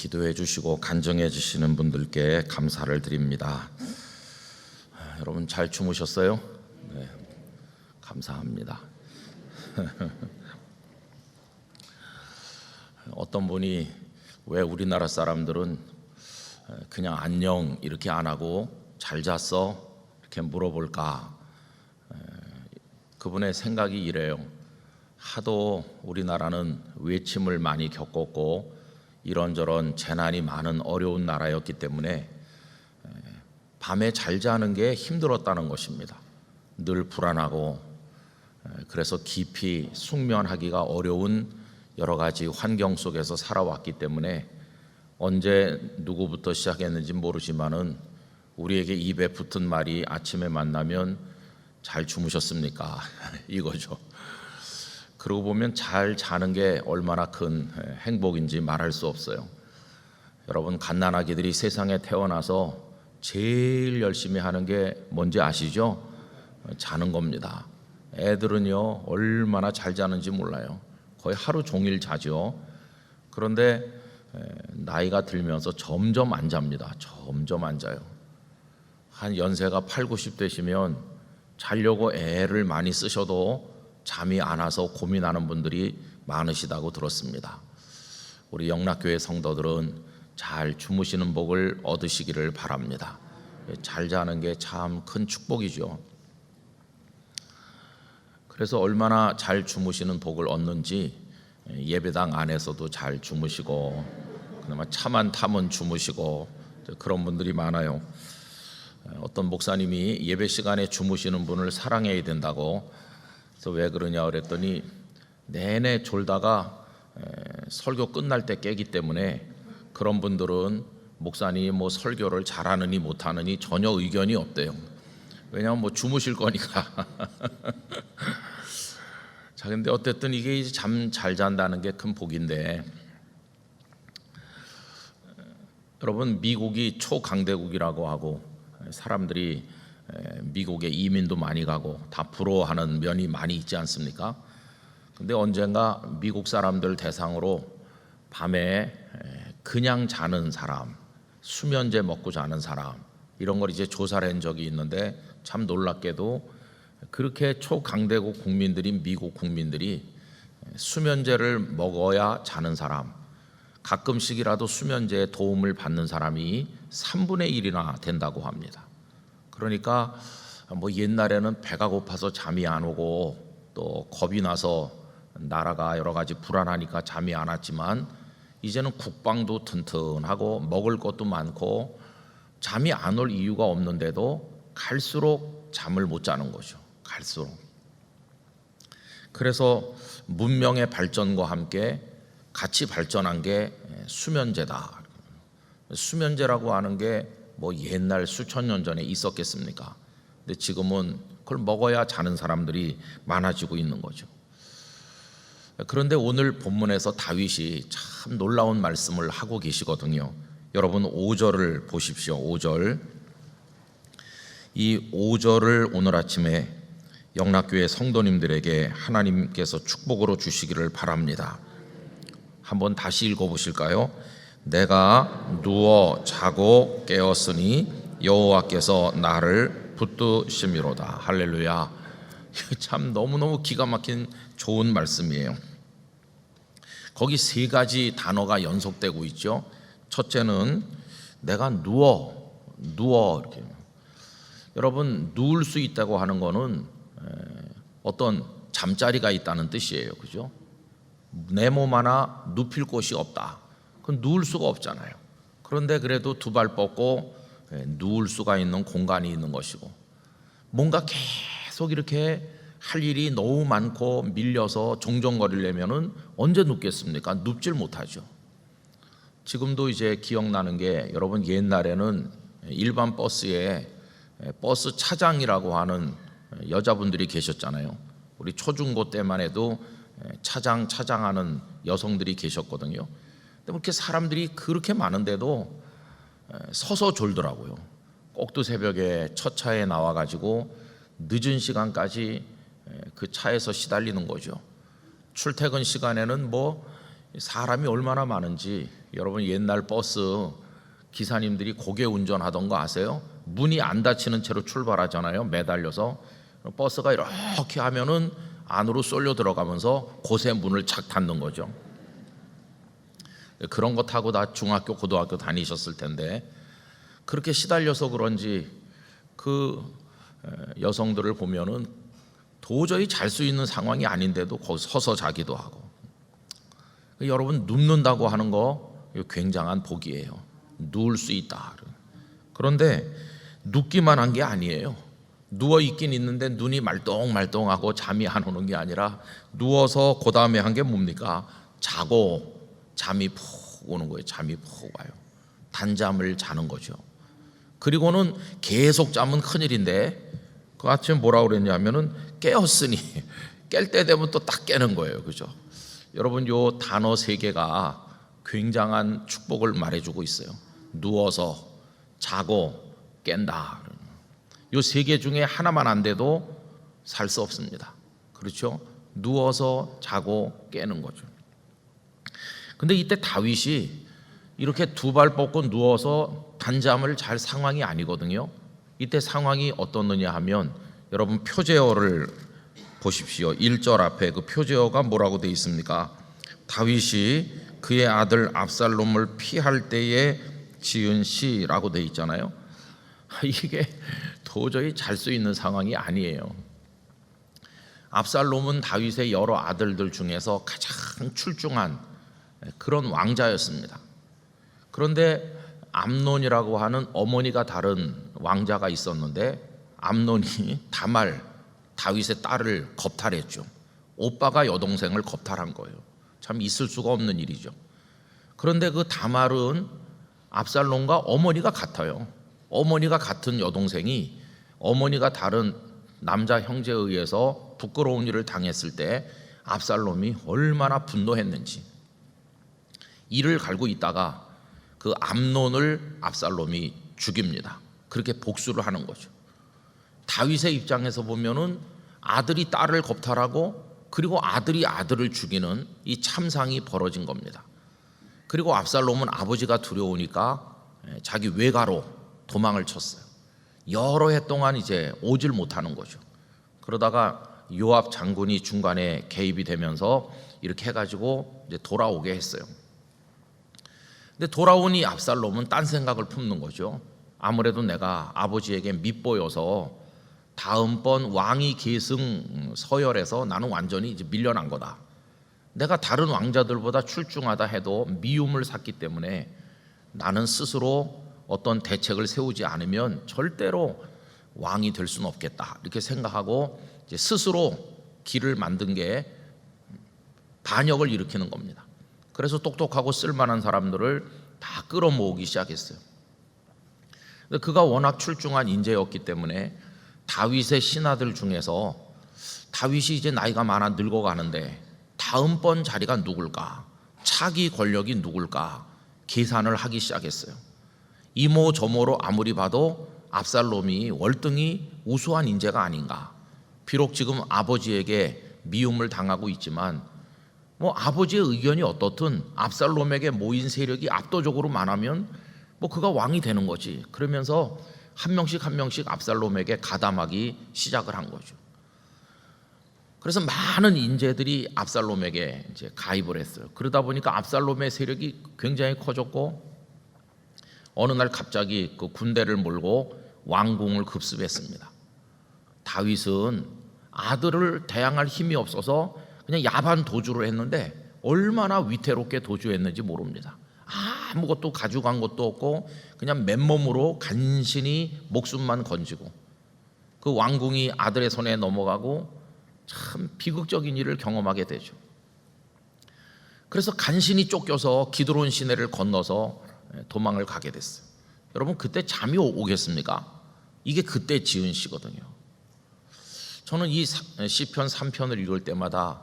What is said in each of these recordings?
기도해 주시고 간증해 주시는 분들께 감사를 드립니다. 여러분 잘 주무셨어요? 네, 감사합니다. 어떤 분이 왜 우리나라 사람들은 그냥 안녕 이렇게 안 하고 잘 잤어? 이렇게 물어볼까? 그분의 생각이 이래요. 하도 우리나라는 외침을 많이 겪었고 이런저런 재난이 많은 어려운 나라였기 때문에 밤에 잘 자는 게 힘들었다는 것입니다. 늘 불안하고 그래서 깊이 숙면하기가 어려운 여러 가지 환경 속에서 살아왔기 때문에 언제 누구부터 시작했는지 모르지만은 우리에게 입에 붙은 말이 아침에 만나면 잘 주무셨습니까? 이거죠. 그러고 보면 잘 자는 게 얼마나 큰 행복인지 말할 수 없어요. 여러분 갓난아기들이 세상에 태어나서 제일 열심히 하는 게 뭔지 아시죠? 자는 겁니다. 애들은요 얼마나 잘 자는지 몰라요. 거의 하루 종일 자죠. 그런데 나이가 들면서 점점 안 잡니다. 점점 안 자요. 한 연세가 8, 90 되시면 자려고 애를 많이 쓰셔도 잠이 안 와서 고민하는 분들이 많으시다고 들었습니다. 우리 영락교회 성도들은 잘 주무시는 복을 얻으시기를 바랍니다. 잘 자는 게 참 큰 축복이죠. 그래서 얼마나 잘 주무시는 복을 얻는지 예배당 안에서도 잘 주무시고 그나마 차만 타면 주무시고 그런 분들이 많아요. 어떤 목사님이 예배 시간에 주무시는 분을 사랑해야 된다고. 그래서 왜 그러냐 그랬더니 내내 졸다가 설교 끝날 때 깨기 때문에 그런 분들은 목사님이 뭐 설교를 잘하느니 못하느니 전혀 의견이 없대요. 왜냐하면 뭐 주무실 거니까. 자, 근데 어쨌든 이게 잠 잘 잔다는 게 큰 복인데, 여러분 미국이 초강대국이라고 하고 사람들이 미국에 이민도 많이 가고 다 부러워하는 면이 많이 있지 않습니까? 근데 언젠가 미국 사람들 대상으로 밤에 그냥 자는 사람, 수면제 먹고 자는 사람 이런 걸 이제 조사를 한 적이 있는데 참 놀랍게도 그렇게 초강대국 국민들인 미국 국민들이 수면제를 먹어야 자는 사람, 가끔씩이라도 수면제에 도움을 받는 사람이 3분의 1이나 된다고 합니다. 그러니까 뭐 옛날에는 배가 고파서 잠이 안 오고 또 겁이 나서 나라가 여러 가지 불안하니까 잠이 안 왔지만 이제는 국방도 튼튼하고 먹을 것도 많고 잠이 안 올 이유가 없는데도 갈수록 잠을 못 자는 거죠. 갈수록. 그래서 문명의 발전과 함께 같이 발전한 게 수면제다. 수면제라고 하는 게 뭐 옛날 수천 년 전에 있었겠습니까? 근데 지금은 그걸 먹어야 자는 사람들이 많아지고 있는 거죠. 그런데 오늘 본문에서 다윗이 참 놀라운 말씀을 하고 계시거든요. 여러분 5절을 보십시오. 5절. 이 5절을 오늘 아침에 영락교회 성도님들에게 하나님께서 축복으로 주시기를 바랍니다. 한번 다시 읽어보실까요? 내가 누워 자고 깨었으니 여호와께서 나를 붙드심이로다. 할렐루야. 참 너무너무 기가 막힌 좋은 말씀이에요. 거기 세 가지 단어가 연속되고 있죠. 첫째는 내가 누워 이렇게. 여러분 누울 수 있다고 하는 거는 어떤 잠자리가 있다는 뜻이에요. 그죠? 내 몸 하나 눕힐 곳이 없다. 그건 누울 수가 없잖아요. 그런데 그래도 두 발 뻗고 누울 수가 있는 공간이 있는 것이고 뭔가 계속 이렇게 할 일이 너무 많고 밀려서 종종거리려면은 언제 눕겠습니까? 눕질 못하죠. 지금도 이제 기억나는 게 여러분 옛날에는 일반 버스에 버스 차장이라고 하는 여자분들이 계셨잖아요. 우리 초중고 때만 해도 차장하는 여성들이 계셨거든요. 근데 그렇게 사람들이 그렇게 많은데도 서서 졸더라고요. 꼭두 새벽에 첫 차에 나와가지고 늦은 시간까지 그 차에서 시달리는 거죠. 출퇴근 시간에는 뭐 사람이 얼마나 많은지 여러분 옛날 버스 기사님들이 고개 운전하던 거 아세요? 문이 안 닫히는 채로 출발하잖아요. 매달려서 버스가 이렇게 하면은 안으로 쏠려 들어가면서 곳에 문을 착 닫는 거죠. 그런 거 타고 다 중학교 고등학교 다니셨을 텐데 그렇게 시달려서 그런지 그 여성들을 보면은 도저히 잘 수 있는 상황이 아닌데도 거기 서서 자기도 하고. 여러분 눕는다고 하는 거 굉장한 복이에요. 누울 수 있다. 그런데 눕기만 한 게 아니에요. 누워 있긴 있는데 눈이 말똥말똥하고 잠이 안 오는 게 아니라 누워서 그 다음에 한 게 뭡니까? 자고 잠이 푹 오는 거예요. 잠이 푹 와요. 단잠을 자는 거죠. 그리고는 계속 자면 큰일인데 그 아침에 뭐라고 그랬냐면은 깨었으니 깰 때 되면 또 딱 깨는 거예요. 그죠? 여러분 요 단어 세 개가 굉장한 축복을 말해주고 있어요. 누워서 자고 깬다. 요 세 개 중에 하나만 안 돼도 살 수 없습니다. 그렇죠? 누워서 자고 깨는 거죠. 근데 이때 다윗이 이렇게 두 발 뻗고 누워서 단잠을 잘 상황이 아니거든요. 이때 상황이 어떻느냐 하면 여러분 표제어를 보십시오. 1절 앞에 그 표제어가 뭐라고 되어 있습니까? 다윗이 그의 아들 압살롬을 피할 때에 지은 시라고 되어 있잖아요. 이게 도저히 잘 수 있는 상황이 아니에요. 압살롬은 다윗의 여러 아들들 중에서 가장 출중한 그런 왕자였습니다. 그런데 암논이라고 하는 어머니가 다른 왕자가 있었는데 암논이 다말 다윗의 딸을 겁탈했죠. 오빠가 여동생을 겁탈한 거예요. 참 있을 수가 없는 일이죠. 그런데 그 다말은 압살롬과 어머니가 같아요. 어머니가 같은 여동생이 어머니가 다른 남자 형제에 의해서 부끄러운 일을 당했을 때 압살롬이 얼마나 분노했는지 이를 갈고 있다가 그 암논을 압살롬이 죽입니다. 그렇게 복수를 하는 거죠. 다윗의 입장에서 보면은 아들이 딸을 겁탈하고 그리고 아들이 아들을 죽이는 이 참상이 벌어진 겁니다. 그리고 압살롬은 아버지가 두려우니까 자기 외가로 도망을 쳤어요. 여러 해 동안 이제 오질 못하는 거죠. 그러다가 요압 장군이 중간에 개입이 되면서 이렇게 해가지고 이제 돌아오게 했어요. 근데 돌아오니 압살롬은 딴 생각을 품는 거죠. 아무래도 내가 아버지에게 밉보여서 다음번 왕위 계승 서열에서 나는 완전히 이제 밀려난 거다. 내가 다른 왕자들보다 출중하다 해도 미움을 샀기 때문에 나는 스스로 어떤 대책을 세우지 않으면 절대로 왕이 될 수는 없겠다. 이렇게 생각하고 이제 스스로 길을 만든 게 반역을 일으키는 겁니다. 그래서 똑똑하고 쓸만한 사람들을 다 끌어모으기 시작했어요. 근데 그가 워낙 출중한 인재였기 때문에 다윗의 신하들 중에서 다윗이 이제 나이가 많아 늙어가는데 다음번 자리가 누굴까? 차기 권력이 누굴까? 계산을 하기 시작했어요. 이모저모로 아무리 봐도 압살롬이 월등히 우수한 인재가 아닌가. 비록 지금 아버지에게 미움을 당하고 있지만 뭐 아버지의 의견이 어떻든 압살롬에게 모인 세력이 압도적으로 많으면 뭐 그가 왕이 되는 거지. 그러면서 한 명씩 한 명씩 압살롬에게 가담하기 시작을 한 거죠. 그래서 많은 인재들이 압살롬에게 이제 가입을 했어요. 그러다 보니까 압살롬의 세력이 굉장히 커졌고 어느 날 갑자기 그 군대를 몰고 왕궁을 급습했습니다. 다윗은 아들을 대항할 힘이 없어서 그냥 야반 도주를 했는데 얼마나 위태롭게 도주했는지 모릅니다. 아무것도 가져간 것도 없고 그냥 맨몸으로 간신히 목숨만 건지고 그 왕궁이 아들의 손에 넘어가고 참 비극적인 일을 경험하게 되죠. 그래서 간신히 쫓겨서 기드론 시내를 건너서 도망을 가게 됐어요. 여러분 그때 잠이 오겠습니까? 이게 그때 지은 시거든요. 저는 이 시편 3편을 읽을 때마다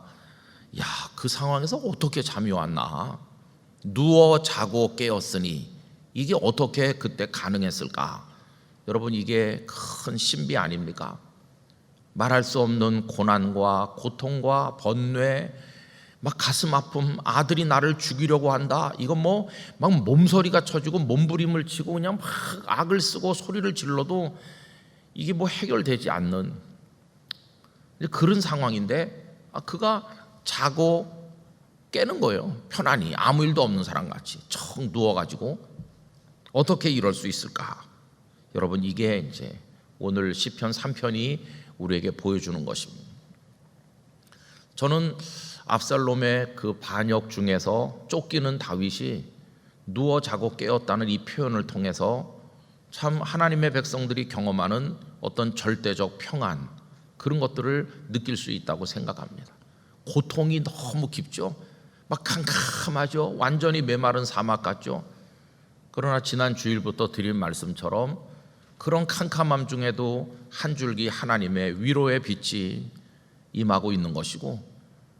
야, 그 상황에서 어떻게 잠이 왔나? 누워 자고 깨었으니 이게 어떻게 그때 가능했을까? 여러분 이게 큰 신비 아닙니까? 말할 수 없는 고난과 고통과 번뇌 막 가슴 아픔, 아들이 나를 죽이려고 한다. 이건 뭐 막 몸서리가 쳐지고 몸부림을 치고 그냥 막 악을 쓰고 소리를 질러도 이게 뭐 해결되지 않는 그런 상황인데 그가 자고 깨는 거예요. 편안히 아무 일도 없는 사람 같이 척 누워가지고 어떻게 이럴 수 있을까? 여러분, 이게 이제 오늘 시편 3편이 우리에게 보여주는 것입니다. 저는 압살롬의 그 반역 중에서 쫓기는 다윗이 누워 자고 깨었다는 이 표현을 통해서 참 하나님의 백성들이 경험하는 어떤 절대적 평안, 그런 것들을 느낄 수 있다고 생각합니다. 고통이 너무 깊죠. 막 캄캄하죠. 완전히 메마른 사막 같죠. 그러나 지난 주일부터 드린 말씀처럼 그런 캄캄함 중에도 한 줄기 하나님의 위로의 빛이 임하고 있는 것이고,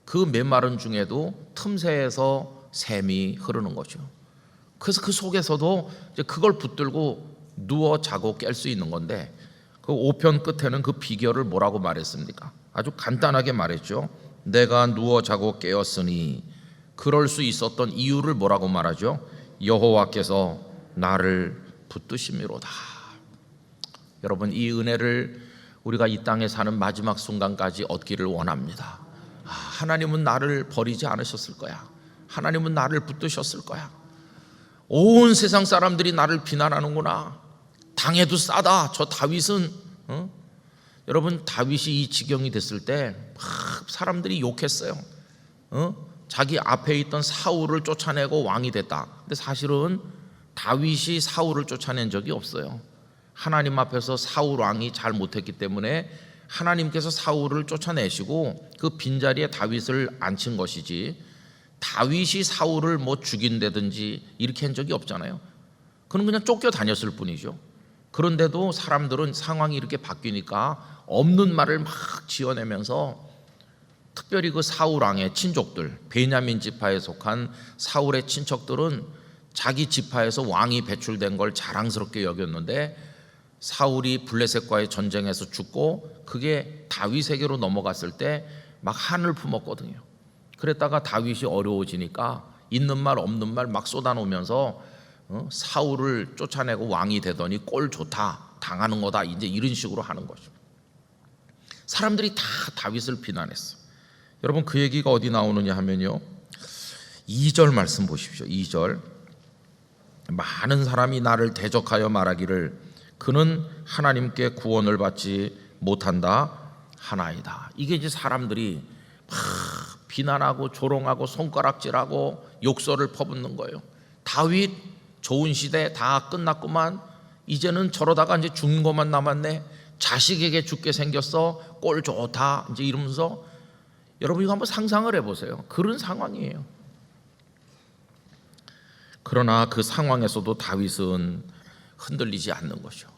그 메마른 중에도 틈새에서 샘이 흐르는 거죠. 그래서 그 속에서도 이제 그걸 붙들고 누워 자고 깰 수 있는 건데, 그 5편 끝에는 그 비결을 뭐라고 말했습니까? 아주 간단하게 말했죠. 내가 누워 자고 깨었으니, 그럴 수 있었던 이유를 뭐라고 말하죠? 여호와께서 나를 붙드심이로다. 여러분, 이 은혜를 우리가 이 땅에 사는 마지막 순간까지 얻기를 원합니다. 하나님은 나를 버리지 않으셨을 거야. 하나님은 나를 붙드셨을 거야. 온 세상 사람들이 나를 비난하는구나. 당해도 싸다. 저 다윗은 여러분, 다윗이 이 지경이 됐을 때 막 사람들이 욕했어요. 자기 앞에 있던 사울을 쫓아내고 왕이 됐다. 근데 사실은 다윗이 사울을 쫓아낸 적이 없어요. 하나님 앞에서 사울 왕이 잘 못했기 때문에 하나님께서 사울을 쫓아내시고 그 빈자리에 다윗을 앉힌 것이지, 다윗이 사울을 뭐 죽인다든지 이렇게 한 적이 없잖아요. 그는 그냥 쫓겨다녔을 뿐이죠. 그런데도 사람들은 상황이 이렇게 바뀌니까 없는 말을 막 지어내면서, 특별히 그 사울 왕의 친족들, 베냐민 지파에 속한 사울의 친척들은 자기 지파에서 왕이 배출된 걸 자랑스럽게 여겼는데, 사울이 블레셋과의 전쟁에서 죽고 그게 다윗에게로 넘어갔을 때 막 한을 품었거든요. 그랬다가 다윗이 어려워지니까 있는 말 없는 말 막 쏟아놓으면서 사울을 쫓아내고 왕이 되더니 꼴 좋다, 당하는 거다, 이제 이런 식으로 하는 거죠. 사람들이 다 다윗을 비난했어. 여러분, 그 얘기가 어디 나오느냐 하면요, 2절 말씀 보십시오. 2절, 많은 사람이 나를 대적하여 말하기를 그는 하나님께 구원을 받지 못한다 하나이다. 이게 이제 사람들이 막 비난하고 조롱하고 손가락질하고 욕설을 퍼붓는 거예요. 다윗 좋은 시대 다 끝났구만. 이제는 저러다가 이제 죽는 것만 남았네. 자식에게 죽게 생겼어. 꼴 좋다. 이제 이러면서, 여러분 이거 한번 상상을 해보세요. 그런 상황이에요. 그러나 그 상황에서도 다윗은 흔들리지 않는 거죠.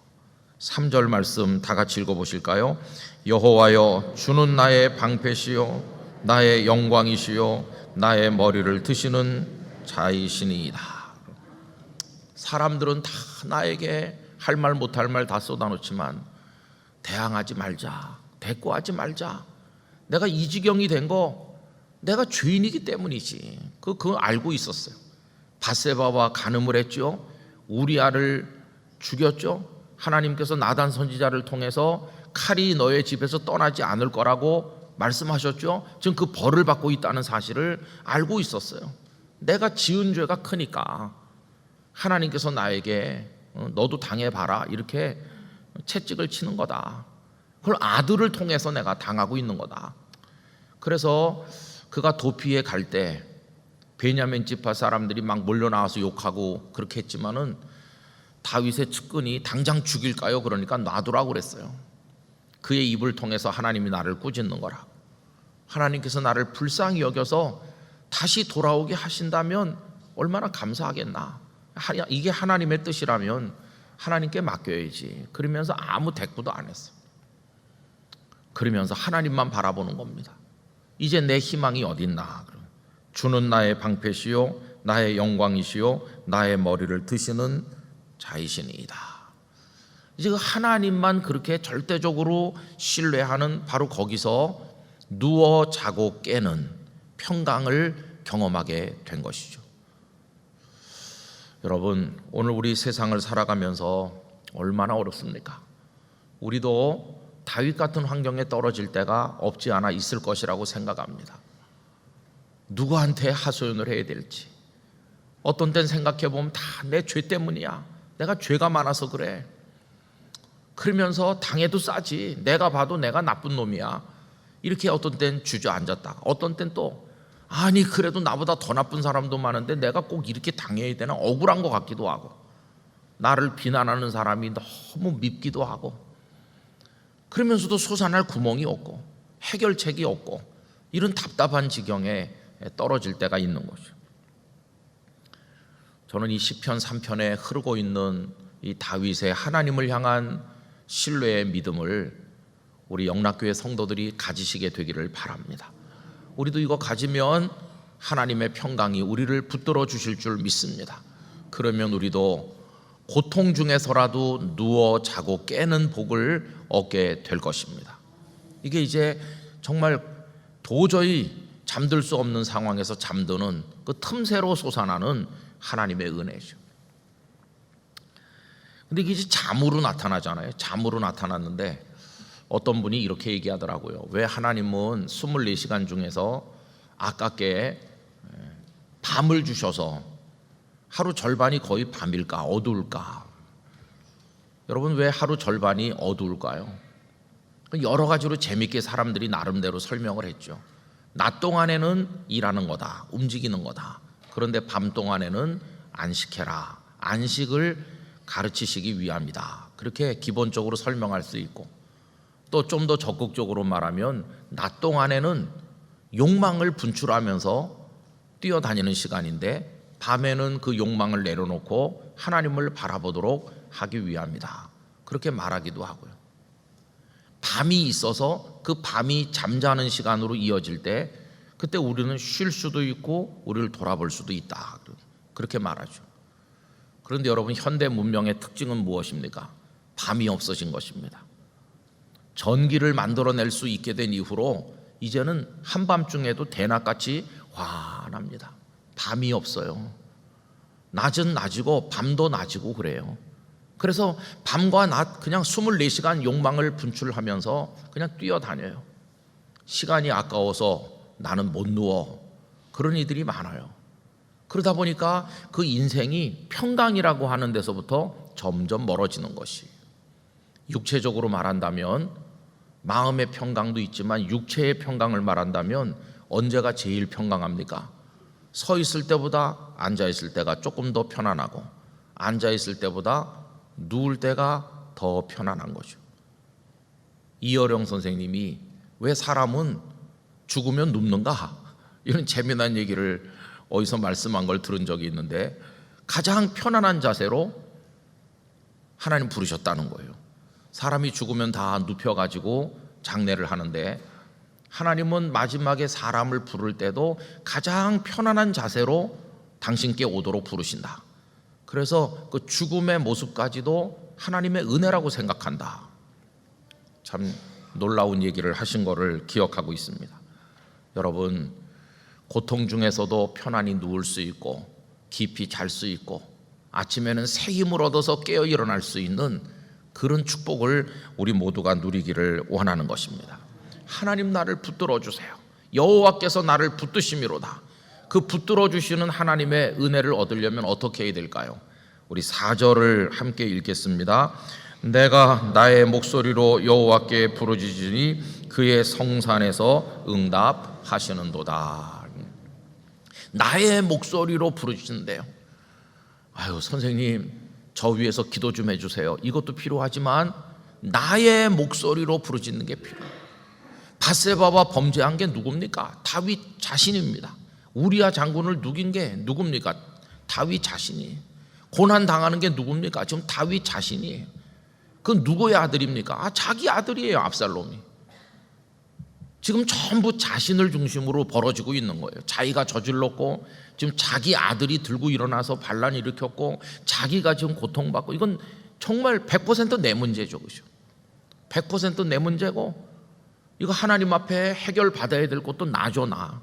3절 말씀 다 같이 읽어보실까요? 여호와여, 주는 나의 방패시요 나의 영광이시요 나의 머리를 드시는 자이시니이다. 사람들은 다 나에게 할 말 못할 말 다 쏟아놓지만 대항하지 말자, 대꾸하지 말자. 내가 이 지경이 된 거 내가 죄인이기 때문이지. 그거 알고 있었어요. 밧세바와 간음을 했죠. 우리아를 죽였죠. 하나님께서 나단 선지자를 통해서 칼이 너의 집에서 떠나지 않을 거라고 말씀하셨죠. 지금 그 벌을 받고 있다는 사실을 알고 있었어요. 내가 지은 죄가 크니까 하나님께서 나에게 너도 당해봐라 이렇게 채찍을 치는 거다. 그걸 아들을 통해서 내가 당하고 있는 거다. 그래서 그가 도피에 갈 때 베냐민 지파 사람들이 막 몰려 나와서 욕하고 그렇게 했지만은 다윗의 측근이 당장 죽일까요? 그러니까 놔두라고 그랬어요. 그의 입을 통해서 하나님이 나를 꾸짖는 거라. 하나님께서 나를 불쌍히 여겨서 다시 돌아오게 하신다면 얼마나 감사하겠나. 이게 하나님의 뜻이라면 하나님께 맡겨야지. 그러면서 아무 대꾸도 안 했어. 그러면서 하나님만 바라보는 겁니다. 이제 내 희망이 어딨나. 주는 나의 방패시요 나의 영광이시요 나의 머리를 드시는 자이시니이다. 이제 하나님만 그렇게 절대적으로 신뢰하는, 바로 거기서 누워 자고 깨는, 평강을 경험하게 된 것이죠. 여러분, 오늘 우리 세상을 살아가면서 얼마나 어렵습니까? 우리도 다윗 같은 환경에 떨어질 때가 없지 않아 있을 것이라고 생각합니다. 누구한테 하소연을 해야 될지, 어떤 땐 생각해보면 다 내 죄 때문이야, 내가 죄가 많아서 그래, 그러면서 당해도 싸지, 내가 봐도 내가 나쁜 놈이야, 이렇게 어떤 땐 주저앉았다. 어떤 땐 또 아니 그래도 나보다 더 나쁜 사람도 많은데 내가 꼭 이렇게 당해야 되나, 억울한 것 같기도 하고, 나를 비난하는 사람이 너무 밉기도 하고, 그러면서도 솟아날 구멍이 없고 해결책이 없고, 이런 답답한 지경에 떨어질 때가 있는 거죠. 저는 이 시편 3편에 흐르고 있는 이 다윗의 하나님을 향한 신뢰의 믿음을 우리 영락교회 성도들이 가지시게 되기를 바랍니다. 우리도 이거 가지면 하나님의 평강이 우리를 붙들어 주실 줄 믿습니다. 그러면 우리도 고통 중에서라도 누워 자고 깨는 복을 얻게 될 것입니다. 이게 이제 정말 도저히 잠들 수 없는 상황에서 잠드는 그 틈새로 솟아나는 하나님의 은혜죠. 근데 이게 이제 잠으로 나타나잖아요. 잠으로 나타났는데 어떤 분이 이렇게 얘기하더라고요. 왜 하나님은 24시간 중에서 아깝게 밤을 주셔서 하루 절반이 거의 밤일까, 어두울까? 여러분, 왜 하루 절반이 어두울까요? 여러 가지로 재밌게 사람들이 나름대로 설명을 했죠. 낮 동안에는 일하는 거다, 움직이는 거다. 그런데 밤 동안에는 안식해라, 안식을 가르치시기 위함이다. 그렇게 기본적으로 설명할 수 있고, 또 좀 더 적극적으로 말하면 낮 동안에는 욕망을 분출하면서 뛰어다니는 시간인데, 밤에는 그 욕망을 내려놓고 하나님을 바라보도록 하기 위함이다. 그렇게 말하기도 하고요. 밤이 있어서 그 밤이 잠자는 시간으로 이어질 때 그때 우리는 쉴 수도 있고 우리를 돌아볼 수도 있다. 그렇게 말하죠. 그런데 여러분, 현대 문명의 특징은 무엇입니까? 밤이 없어진 것입니다. 전기를 만들어낼 수 있게 된 이후로 이제는 한밤중에도 대낮같이 환합니다. 밤이 없어요. 낮은 낮이고 밤도 낮이고 그래요. 그래서 밤과 낮 그냥 24시간 욕망을 분출하면서 그냥 뛰어다녀요. 시간이 아까워서 나는 못 누워, 그런 이들이 많아요. 그러다 보니까 그 인생이 평강이라고 하는 데서부터 점점 멀어지는 것이, 육체적으로 말한다면 마음의 평강도 있지만 육체의 평강을 말한다면 언제가 제일 평강합니까? 서 있을 때보다 앉아 있을 때가 조금 더 편안하고, 앉아 있을 때보다 누울 때가 더 편안한 거죠. 이어령 선생님이 왜 사람은 죽으면 눕는가, 이런 재미난 얘기를 어디서 말씀한 걸 들은 적이 있는데, 가장 편안한 자세로 하나님 부르셨다는 거예요. 사람이 죽으면 다 눕혀가지고 장례를 하는데, 하나님은 마지막에 사람을 부를 때도 가장 편안한 자세로 당신께 오도록 부르신다. 그래서 그 죽음의 모습까지도 하나님의 은혜라고 생각한다. 참 놀라운 얘기를 하신 거를 기억하고 있습니다. 여러분, 고통 중에서도 편안히 누울 수 있고 깊이 잘 수 있고 아침에는 새 힘을 얻어서 깨어 일어날 수 있는 그런 축복을 우리 모두가 누리기를 원하는 것입니다. 하나님, 나를 붙들어 주세요. 여호와께서 나를 붙드심이로다. 그 붙들어 주시는 하나님의 은혜를 얻으려면 어떻게 해야 될까요? 우리 4절을 함께 읽겠습니다. 내가 나의 목소리로 여호와께 부르짖으니 그의 성산에서 응답하시는도다. 나의 목소리로 부르짖는데요. 아유, 선생님, 저 위해서 기도 좀 해주세요. 이것도 필요하지만 나의 목소리로 부르짖는 게 필요해요. 밧세바와 범죄한 게 누굽니까? 다윗 자신입니다. 우리아 장군을 누긴 게 누굽니까? 다윗 자신이. 고난 당하는 게 누굽니까? 지금 다윗 자신이에요. 그 누구의 아들입니까? 자기 아들이에요, 압살롬이. 지금 전부 자신을 중심으로 벌어지고 있는 거예요. 자기가 저질렀고 지금 자기 아들이 들고 일어나서 반란 일으켰고 자기가 지금 고통받고, 이건 정말 100% 내 문제죠. 그죠? 100% 내 문제고, 이거 하나님 앞에 해결받아야 될 것도 나죠, 나.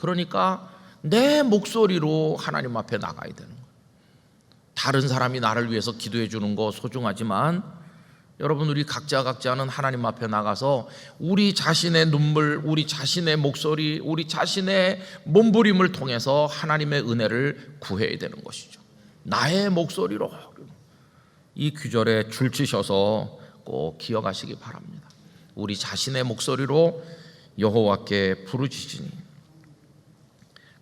그러니까 내 목소리로 하나님 앞에 나가야 되는 거예요. 다른 사람이 나를 위해서 기도해 주는 거 소중하지만 여러분, 우리 각자는 하나님 앞에 나가서 우리 자신의 눈물, 우리 자신의 목소리, 우리 자신의 몸부림을 통해서 하나님의 은혜를 구해야 되는 것이죠. 나의 목소리로. 이 규절에 줄치셔서 꼭 기억하시기 바랍니다. 우리 자신의 목소리로 여호와께 부르짖으니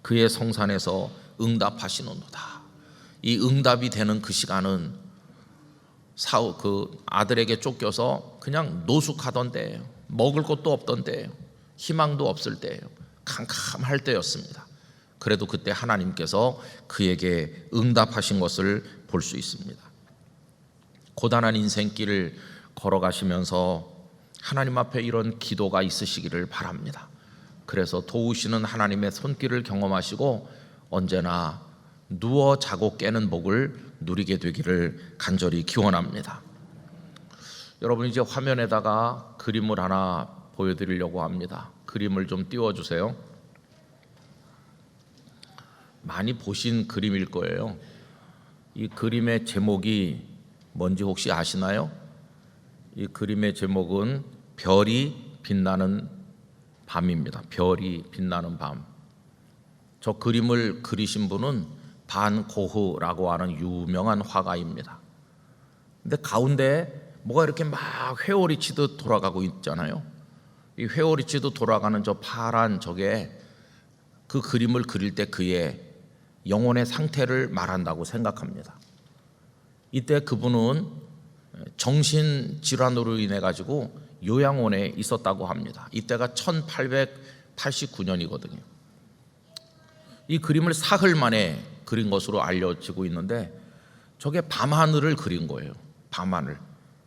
그의 성산에서 응답하시노도다. 이 응답이 되는 그 시간은 그 아들에게 쫓겨서 그냥 노숙하던 때예요. 먹을 것도 없던 때예요. 희망도 없을 때예요. 캄캄할 때였습니다. 그래도 그때 하나님께서 그에게 응답하신 것을 볼 수 있습니다. 고단한 인생길을 걸어가시면서 하나님 앞에 이런 기도가 있으시기를 바랍니다. 그래서 도우시는 하나님의 손길을 경험하시고 언제나 누워 자고 깨는 복을 누리게 되기를 간절히 기원합니다. 여러분, 이제 화면에다가 그림을 하나 보여드리려고 합니다. 그림을 좀 띄워주세요. 많이 보신 그림일 거예요. 이 그림의 제목이 뭔지 혹시 아시나요? 이 그림의 제목은 별이 빛나는 밤입니다. 별이 빛나는 밤. 저 그림을 그리신 분은 반 고흐라고 하는 유명한 화가입니다. 근데 가운데 뭐가 이렇게 막 회오리 치듯 돌아가고 있잖아요. 이 회오리 치듯 돌아가는 저 파란 저게 그 그림을 그릴 때 그의 영혼의 상태를 말한다고 생각합니다. 이때 그분은 정신질환으로 인해 가지고 요양원에 있었다고 합니다. 이때가 1889년이거든요. 이 그림을 사흘 만에 그린 것으로 알려지고 있는데 저게 밤하늘을 그린 거예요. 밤하늘.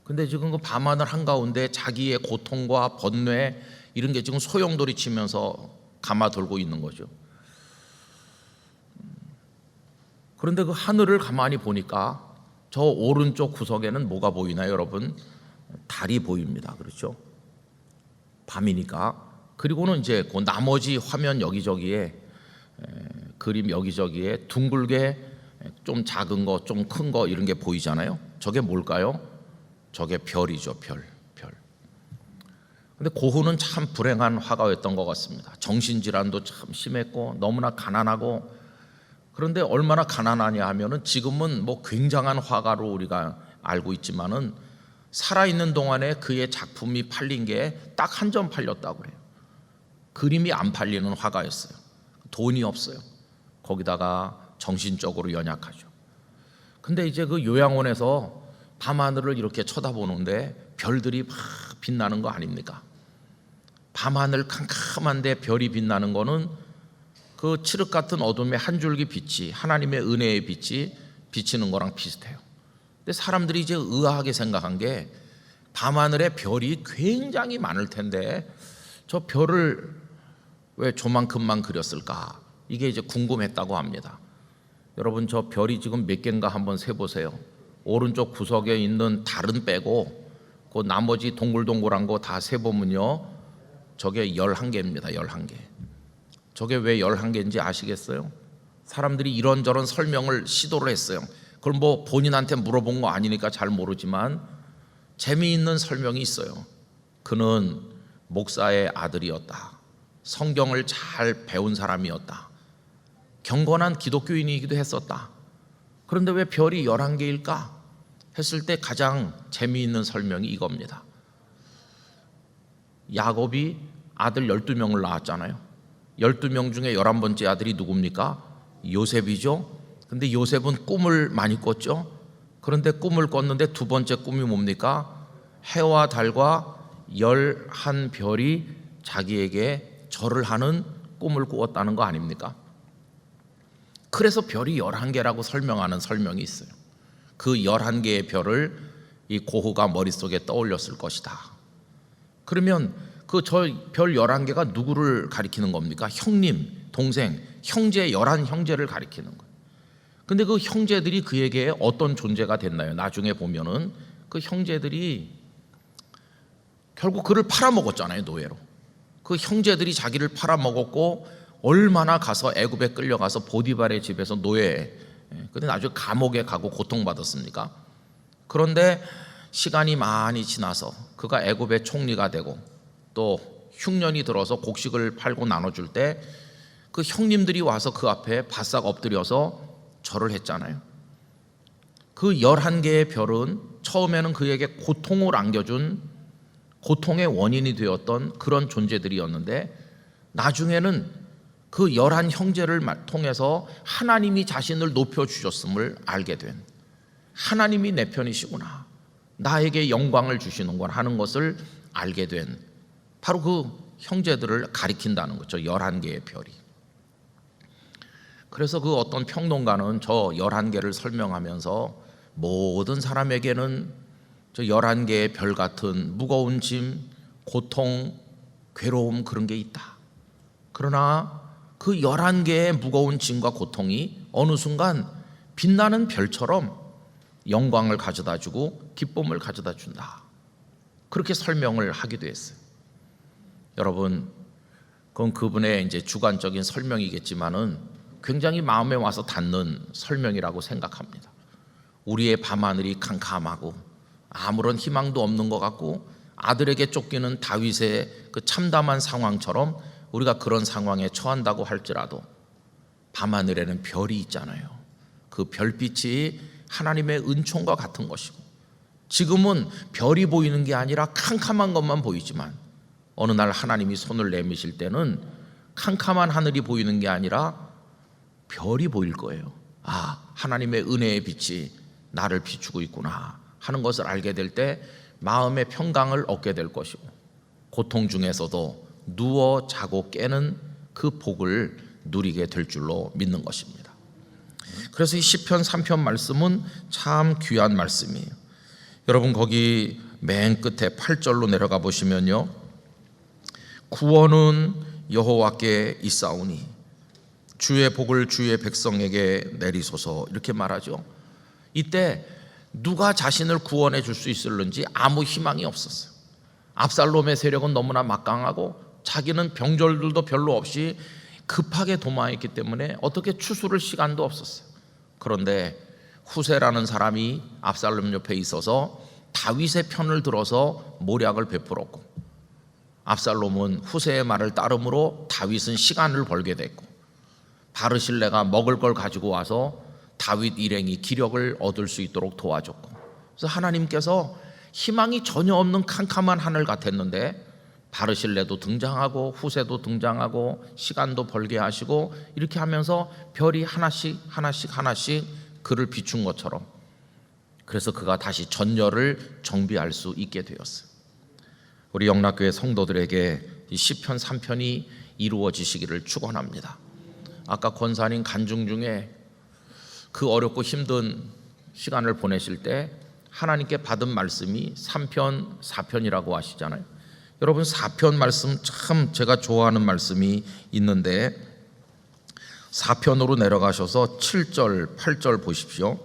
근데 지금 그 밤하늘 한가운데 자기의 고통과 번뇌 이런 게 지금 소용돌이 치면서 감아돌고 있는 거죠. 그런데 그 하늘을 가만히 보니까 저 오른쪽 구석에는 뭐가 보이나요, 여러분? 달이 보입니다. 그렇죠? 밤이니까. 그리고는 이제 그 나머지 화면 여기저기에 그림 여기저기에 둥글게 좀 작은 거, 좀 큰 거 이런 게 보이잖아요. 저게 뭘까요? 저게 별이죠, 별. 근데 고흐는 참 불행한 화가였던 것 같습니다. 정신질환도 참 심했고 너무나 가난하고, 그런데 얼마나 가난하냐 하면은 지금은 뭐 굉장한 화가로 우리가 알고 있지만은 살아있는 동안에 그의 작품이 팔린 게 딱 한 점 팔렸다고 그래요. 그림이 안 팔리는 화가였어요. 돈이 없어요. 거기다가 정신적으로 연약하죠. 근데 이제 그 요양원에서 밤하늘을 이렇게 쳐다보는데 별들이 막 빛나는 거 아닙니까? 밤하늘 캄캄한데 별이 빛나는 거는 그 칠흑 같은 어둠의 한 줄기 빛이, 하나님의 은혜의 빛이 비치는 거랑 비슷해요. 근데 사람들이 이제 의아하게 생각한 게 밤하늘에 별이 굉장히 많을 텐데 저 별을 왜 저만큼만 그렸을까? 이게 이제 궁금했다고 합니다. 여러분, 저 별이 지금 몇 개인가 한번 세보세요. 오른쪽 구석에 있는 달은 빼고 그 나머지 동글동글한 거 다 세보면요, 저게 11개입니다. 11개. 저게 왜 11개인지 아시겠어요? 사람들이 이런저런 설명을 시도를 했어요. 그걸 뭐 본인한테 물어본 거 아니니까 잘 모르지만 재미있는 설명이 있어요. 그는 목사의 아들이었다. 성경을 잘 배운 사람이었다. 경건한 기독교인이기도 했었다. 그런데 왜 별이 11개일까? 했을 때 가장 재미있는 설명이 이겁니다. 야곱이 아들 12명을 낳았잖아요. 12명 중에 11번째 아들이 누굽니까? 요셉이죠. 근데 요셉은 꿈을 많이 꿨죠. 그런데 꿈을 꿨는데 두 번째 꿈이 뭡니까? 해와 달과 11별이 자기에게 절을 하는 꿈을 꾸었다는 거 아닙니까? 그래서 별이 11개라고 설명하는 설명이 있어요. 그 11개의 별을 이 고흐가 머릿속에 떠올렸을 것이다. 그러면 그 저 별 11개가 누구를 가리키는 겁니까? 형님, 동생, 형제, 11형제를 가리키는 거예요. 근데 그 형제들이 그에게 어떤 존재가 됐나요? 나중에 보면은 그 형제들이 결국 그를 팔아먹었잖아요, 노예로. 그 형제들이 자기를 팔아먹었고 얼마나 가서 애굽에 끌려가서 보디발의 집에서 노예, 근데 나중에 감옥에 가고 고통받았습니까? 그런데 시간이 많이 지나서 그가 애굽의 총리가 되고 또 흉년이 들어서 곡식을 팔고 나눠줄 때 그 형님들이 와서 그 앞에 바싹 엎드려서 절을 했잖아요. 그 11개의 별은 처음에는 그에게 고통을 안겨준 고통의 원인이 되었던 그런 존재들이었는데, 나중에는 그 11 형제를 통해서 하나님이 자신을 높여주셨음을 알게 된, 하나님이 내 편이시구나, 나에게 영광을 주시는구나 하는 것을 알게 된, 바로 그 형제들을 가리킨다는 거죠. 11개의 별이. 그래서 그 어떤 평론가는 저 11개를 설명하면서 모든 사람에게는 저 11개의 별 같은 무거운 짐, 고통, 괴로움, 그런 게 있다. 그러나 그 11개의 무거운 짐과 고통이 어느 순간 빛나는 별처럼 영광을 가져다 주고 기쁨을 가져다 준다. 그렇게 설명을 하기도 했어요. 여러분, 그건 그분의 이제 주관적인 설명이겠지만은 굉장히 마음에 와서 닿는 설명이라고 생각합니다. 우리의 밤하늘이 캄캄하고 아무런 희망도 없는 것 같고 아들에게 쫓기는 다윗의 그 참담한 상황처럼 우리가 그런 상황에 처한다고 할지라도 밤하늘에는 별이 있잖아요. 그 별빛이 하나님의 은총과 같은 것이고, 지금은 별이 보이는 게 아니라 캄캄한 것만 보이지만 어느 날 하나님이 손을 내미실 때는 캄캄한 하늘이 보이는 게 아니라 별이 보일 거예요. 아, 하나님의 은혜의 빛이 나를 비추고 있구나 하는 것을 알게 될 때 마음의 평강을 얻게 될 것이고, 고통 중에서도 누워 자고 깨는 그 복을 누리게 될 줄로 믿는 것입니다. 그래서 이 시편 3편 말씀은 참 귀한 말씀이에요. 여러분, 거기 맨 끝에 8절로 내려가 보시면요, 구원은 여호와께 있사오니 주의 복을 주의 백성에게 내리소서, 이렇게 말하죠. 이때 누가 자신을 구원해 줄 수 있을는지 아무 희망이 없었어요. 압살롬의 세력은 너무나 막강하고 자기는 병졸들도 별로 없이 급하게 도망했기 때문에 어떻게 추스를 시간도 없었어요. 그런데 후세라는 사람이 압살롬 옆에 있어서 다윗의 편을 들어서 모략을 베풀었고, 압살롬은 후세의 말을 따름으로 다윗은 시간을 벌게 됐고, 바르실레가 먹을 걸 가지고 와서 다윗 일행이 기력을 얻을 수 있도록 도와줬고, 그래서 하나님께서 희망이 전혀 없는 캄캄한 하늘 같았는데 바르실레도 등장하고 후세도 등장하고 시간도 벌게 하시고, 이렇게 하면서 별이 하나씩 그를 비춘 것처럼, 그래서 그가 다시 전열을 정비할 수 있게 되었어요. 우리 영락교회 성도들에게 이 시편 3편이 이루어지시기를 축원합니다. 아까 권사님 간증 중에 그 어렵고 힘든 시간을 보내실 때 하나님께 받은 말씀이 3편, 4편이라고 하시잖아요. 여러분, 4편 말씀 참 제가 좋아하는 말씀이 있는데 4편으로 내려가셔서 7절, 8절 보십시오.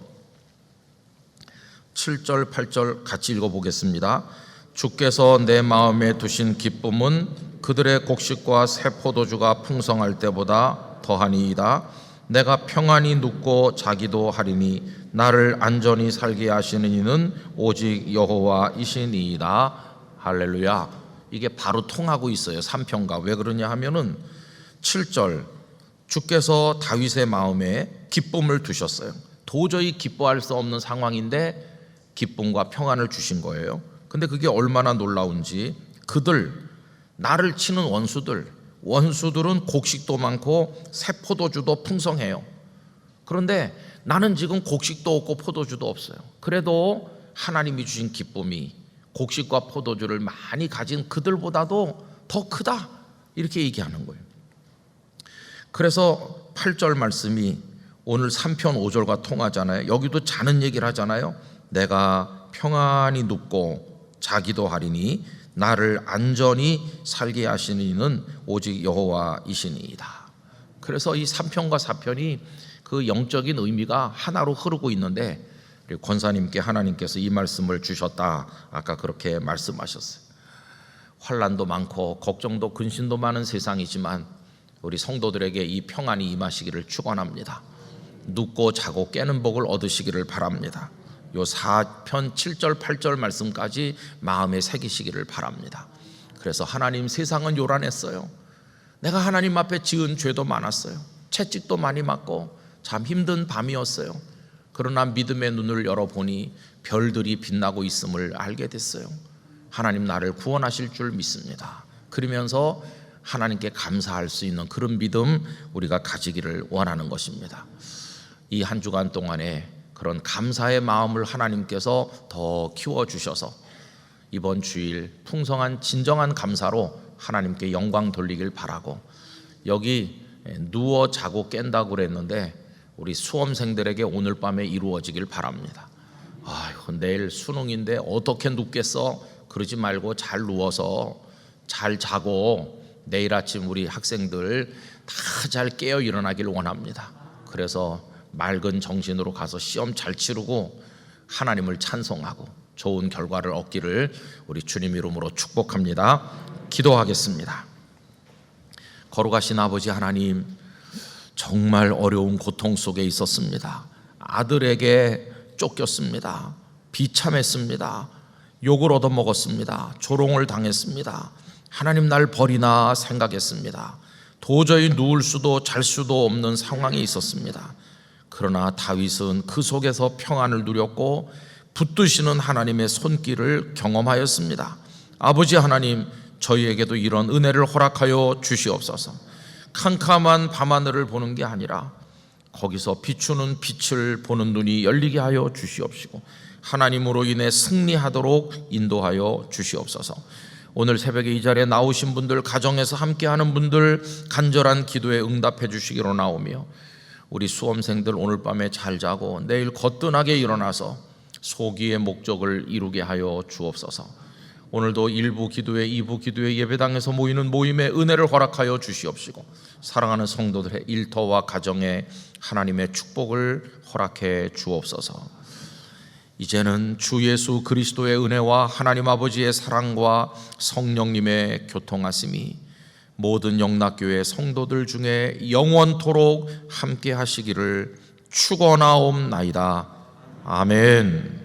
7절, 8절 같이 읽어보겠습니다. 주께서 내 마음에 두신 기쁨은 그들의 곡식과 새 포도주가 풍성할 때보다 더하니이다. 내가 평안히 눕고 자기도 하리니 나를 안전히 살게 하시는 이는 오직 여호와이시니이다. 할렐루야. 이게 바로 통하고 있어요, 3편과. 왜 그러냐 하면은 7절, 주께서 다윗의 마음에 기쁨을 두셨어요. 도저히 기뻐할 수 없는 상황인데 기쁨과 평안을 주신 거예요. 근데 그게 얼마나 놀라운지, 그들, 나를 치는 원수들은 곡식도 많고 새 포도주도 풍성해요. 그런데 나는 지금 곡식도 없고 포도주도 없어요. 그래도 하나님이 주신 기쁨이 곡식과 포도주를 많이 가진 그들보다도 더 크다, 이렇게 얘기하는 거예요. 그래서 8절 말씀이 오늘 3편 5절과 통하잖아요. 여기도 자는 얘기를 하잖아요. 내가 평안히 눕고 자기도 하리니 나를 안전히 살게 하시는 이는 오직 여호와이시니이다. 그래서 이 3편과 4편이 그 영적인 의미가 하나로 흐르고 있는데, 권사님께 하나님께서 이 말씀을 주셨다, 아까 그렇게 말씀하셨어요. 환난도 많고 걱정도 근심도 많은 세상이지만 우리 성도들에게 이 평안이 임하시기를 축원합니다. 눕고 자고 깨는 복을 얻으시기를 바랍니다. 요 4편 7절 8절 말씀까지 마음에 새기시기를 바랍니다. 그래서 하나님, 세상은 요란했어요. 내가 하나님 앞에 지은 죄도 많았어요. 채찍도 많이 맞고 참 힘든 밤이었어요. 그러나 믿음의 눈을 열어보니 별들이 빛나고 있음을 알게 됐어요. 하나님 나를 구원하실 줄 믿습니다. 그러면서 하나님께 감사할 수 있는 그런 믿음 우리가 가지기를 원하는 것입니다. 이 한 주간 동안에 그런 감사의 마음을 하나님께서 더 키워주셔서 이번 주일 풍성한 진정한 감사로 하나님께 영광 돌리길 바라고, 여기 누워 자고 깬다고 그랬는데 우리 수험생들에게 오늘 밤에 이루어지길 바랍니다. 아이고, 내일 수능인데 어떻게 눕겠어? 그러지 말고 잘 누워서 잘 자고 내일 아침 우리 학생들 다 잘 깨어 일어나길 원합니다. 그래서 맑은 정신으로 가서 시험 잘 치르고 하나님을 찬송하고 좋은 결과를 얻기를 우리 주님 이름으로 축복합니다. 기도하겠습니다. 거룩하신 아버지 하나님, 정말 어려운 고통 속에 있었습니다. 아들에게 쫓겼습니다. 비참했습니다. 욕을 얻어먹었습니다. 조롱을 당했습니다. 하나님 날 버리나 생각했습니다. 도저히 누울 수도 잘 수도 없는 상황이 있었습니다. 그러나 다윗은 그 속에서 평안을 누렸고 붙드시는 하나님의 손길을 경험하였습니다. 아버지 하나님, 저희에게도 이런 은혜를 허락하여 주시옵소서. 캄캄한 밤하늘을 보는 게 아니라 거기서 비추는 빛을 보는 눈이 열리게 하여 주시옵시고 하나님으로 인해 승리하도록 인도하여 주시옵소서. 오늘 새벽에 이 자리에 나오신 분들, 가정에서 함께하는 분들 간절한 기도에 응답해 주시기로 나오며, 우리 수험생들 오늘 밤에 잘 자고 내일 거뜬하게 일어나서 소기의 목적을 이루게 하여 주옵소서. 오늘도 1부 기도회, 2부 기도회 예배당에서 모이는 모임에 은혜를 허락하여 주시옵시고 사랑하는 성도들의 일터와 가정에 하나님의 축복을 허락해 주옵소서. 이제는 주 예수 그리스도의 은혜와 하나님 아버지의 사랑과 성령님의 교통하심이 모든 영락교회 성도들 중에 영원토록 함께 하시기를 축원하옵나이다. 아멘.